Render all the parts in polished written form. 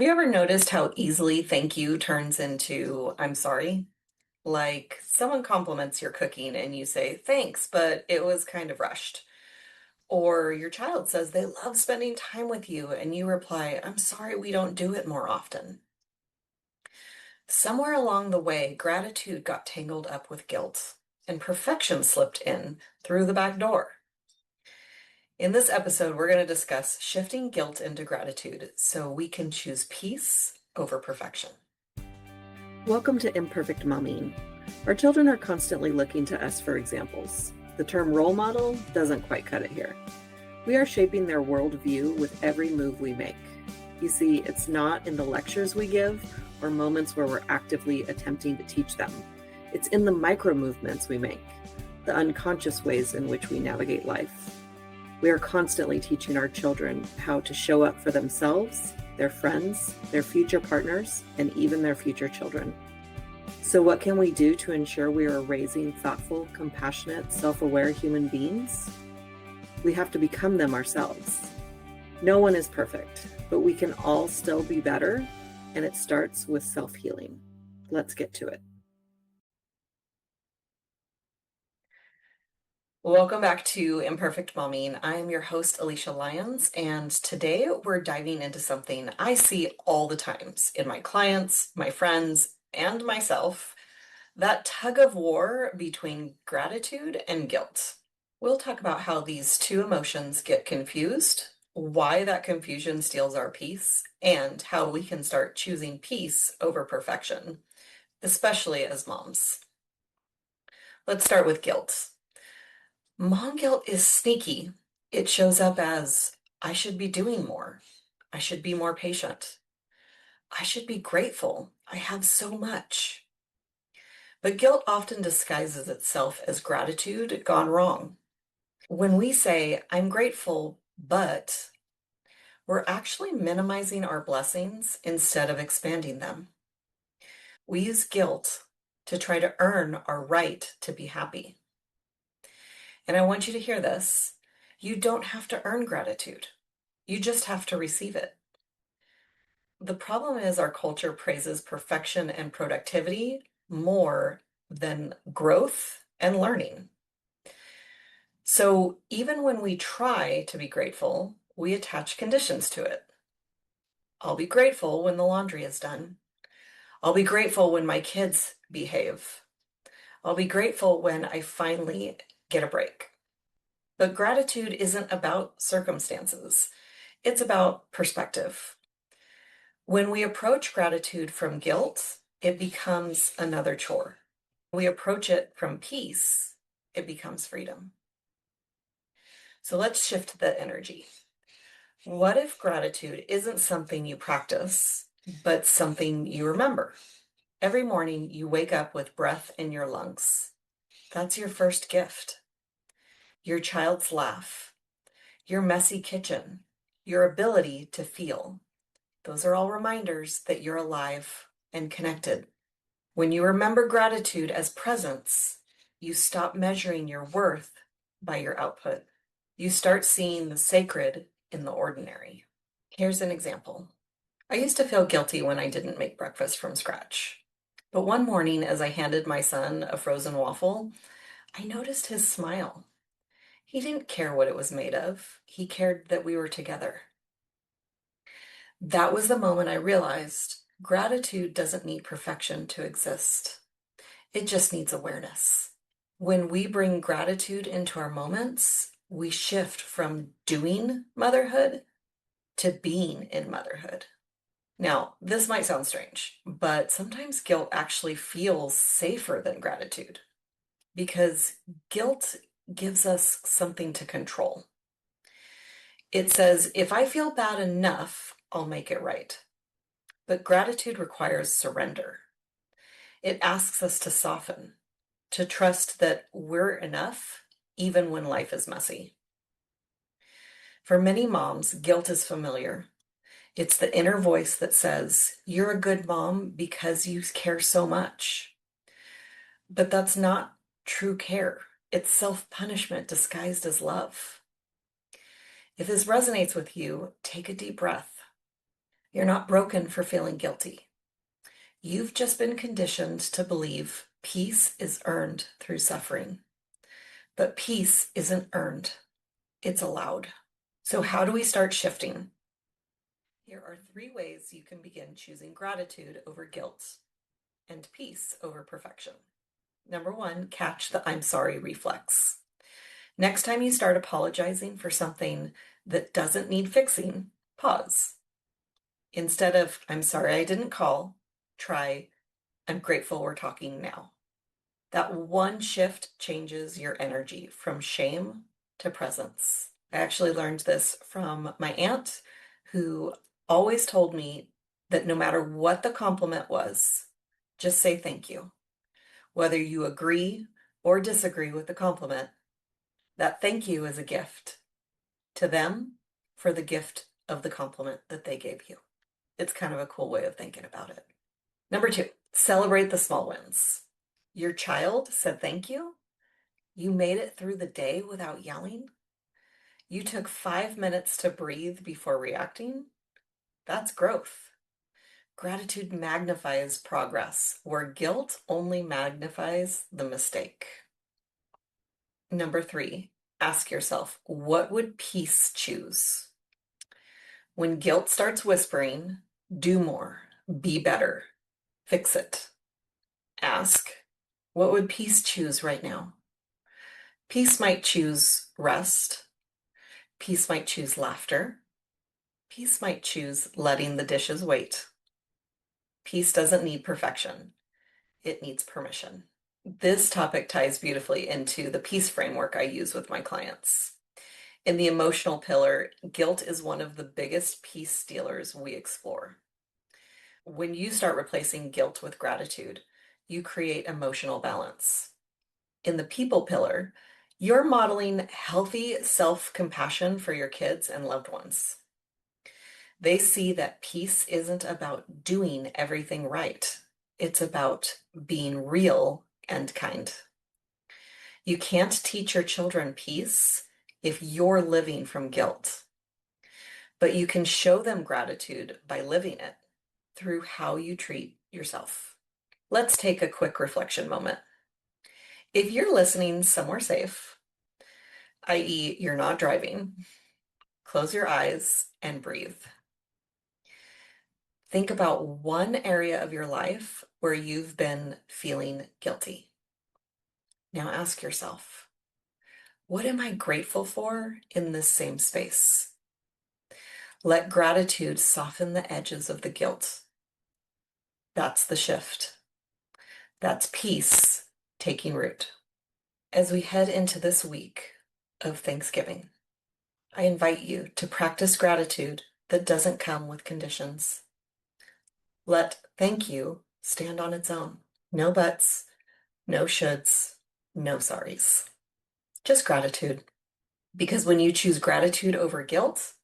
Have you ever noticed how easily thank you turns into I'm sorry? Like someone compliments your cooking and you say, thanks, but it was kind of rushed. Or your child says they love spending time with you and you reply, I'm sorry we don't do it more often. Somewhere along the way, gratitude got tangled up with guilt and perfection slipped in through the back door. In this episode, we're going to discuss shifting guilt into gratitude so we can choose peace over perfection. Welcome to Imperfect Mommying. Our children are constantly looking to us for examples. The term role model doesn't quite cut it here. We are shaping their worldview with every move we make. You see, it's not in the lectures we give or moments where we're actively attempting to teach them. It's in the micro movements we make, the unconscious ways in which we navigate life. We are constantly teaching our children how to show up for themselves, their friends, their future partners, and even their future children. So what can we do to ensure we are raising thoughtful, compassionate, self-aware human beings? We have to become them ourselves. No one is perfect, but we can all still be better, and it starts with self-healing. Let's get to it. Welcome back to Imperfect Momming. I'm your host, Alysia Lyons, and today we're diving into something I see all the times in my clients, my friends, and myself, that tug of war between gratitude and guilt. We'll talk about how these two emotions get confused, why that confusion steals our peace, and how we can start choosing peace over perfection, especially as moms. Let's start with guilt. Mom guilt is sneaky. It shows up as, I should be doing more. I should be more patient. I should be grateful. I have so much. But guilt often disguises itself as gratitude gone wrong. When we say, I'm grateful, but we're actually minimizing our blessings instead of expanding them. We use guilt to try to earn our right to be happy. And I want you to hear this. You don't have to earn gratitude. You just have to receive it. The problem is our culture praises perfection and productivity more than growth and learning. So even when we try to be grateful, we attach conditions to it. I'll be grateful when the laundry is done. I'll be grateful when my kids behave. I'll be grateful when I finally get a break. But gratitude isn't about circumstances. It's about perspective. When we approach gratitude from guilt, it becomes another chore. When we approach it from peace, it becomes freedom. So let's shift the energy. What if gratitude isn't something you practice, but something you remember? Every morning you wake up with breath in your lungs. That's your first gift. Your child's laugh, your messy kitchen, your ability to feel. Those are all reminders that you're alive and connected. When you remember gratitude as presence, you stop measuring your worth by your output. You start seeing the sacred in the ordinary. Here's an example. I used to feel guilty when I didn't make breakfast from scratch. But one morning, as I handed my son a frozen waffle, I noticed his smile. He didn't care what it was made of. He cared that we were together. That was the moment I realized gratitude doesn't need perfection to exist. It just needs awareness. When we bring gratitude into our moments, we shift from doing motherhood to being in motherhood. Now, this might sound strange, but sometimes guilt actually feels safer than gratitude because guilt gives us something to control. It says, if I feel bad enough, I'll make it right. But gratitude requires surrender. It asks us to soften, to trust that we're enough even when life is messy. For many moms, guilt is familiar. It's the inner voice that says, you're a good mom because you care so much. But that's not true care. It's self-punishment disguised as love. If this resonates with you, take a deep breath. You're not broken for feeling guilty. You've just been conditioned to believe peace is earned through suffering. But peace isn't earned, it's allowed. So, how do we start shifting? Here are 3 ways you can begin choosing gratitude over guilt and peace over perfection. Number 1, catch the I'm sorry reflex. Next time you start apologizing for something that doesn't need fixing, pause. Instead of I'm sorry I didn't call, try I'm grateful we're talking now. That one shift changes your energy from shame to presence. I actually learned this from my aunt, who always told me that no matter what the compliment was, just say thank you. Whether you agree or disagree with the compliment, that thank you is a gift to them for the gift of the compliment that they gave you. It's kind of a cool way of thinking about it. Number 2, celebrate the small wins. Your child said thank you. You made it through the day without yelling. You took 5 minutes to breathe before reacting. That's growth. Gratitude magnifies progress, where guilt only magnifies the mistake. Number 3, ask yourself, what would peace choose? When guilt starts whispering, do more, be better, fix it. Ask, what would peace choose right now? Peace might choose rest. Peace might choose laughter. Peace might choose letting the dishes wait. Peace doesn't need perfection. It needs permission. This topic ties beautifully into the peace framework I use with my clients. In the emotional pillar, guilt is one of the biggest peace stealers we explore. When you start replacing guilt with gratitude, you create emotional balance. In the people pillar, you're modeling healthy self-compassion for your kids and loved ones. They see that peace isn't about doing everything right. It's about being real and kind. You can't teach your children peace if you're living from guilt, but you can show them gratitude by living it through how you treat yourself. Let's take a quick reflection moment. If you're listening somewhere safe, i.e., you're not driving, close your eyes and breathe. Think about one area of your life where you've been feeling guilty. Now ask yourself, what am I grateful for in this same space? Let gratitude soften the edges of the guilt. That's the shift. That's peace taking root. As we head into this week of Thanksgiving, I invite you to practice gratitude that doesn't come with conditions. Let thank you stand on its own. No buts, no shoulds, no sorries. Just gratitude. Because when you choose gratitude over guilt,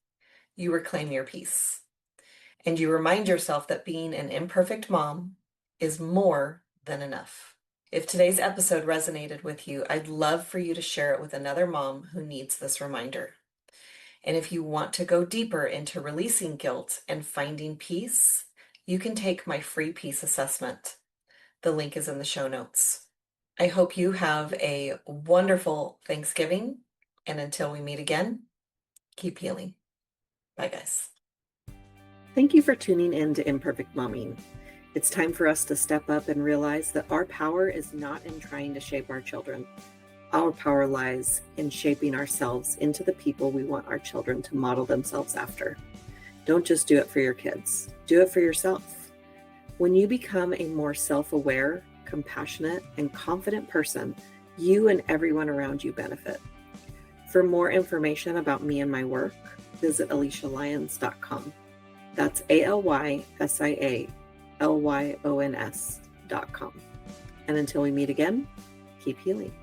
you reclaim your peace. And you remind yourself that being an imperfect mom is more than enough. If today's episode resonated with you, I'd love for you to share it with another mom who needs this reminder. And if you want to go deeper into releasing guilt and finding peace, you can take my free peace assessment. The link is in the show notes. I hope you have a wonderful Thanksgiving. And until we meet again, keep healing. Bye, guys. Thank you for tuning in to Imperfect Momming. It's time for us to step up and realize that our power is not in trying to shape our children. Our power lies in shaping ourselves into the people we want our children to model themselves after. Don't just do it for your kids. Do it for yourself. When you become a more self-aware, compassionate, and confident person, you and everyone around you benefit. For more information about me and my work, visit AlysiaLyons.com. That's ALYSIALYONS.com. And until we meet again, keep healing.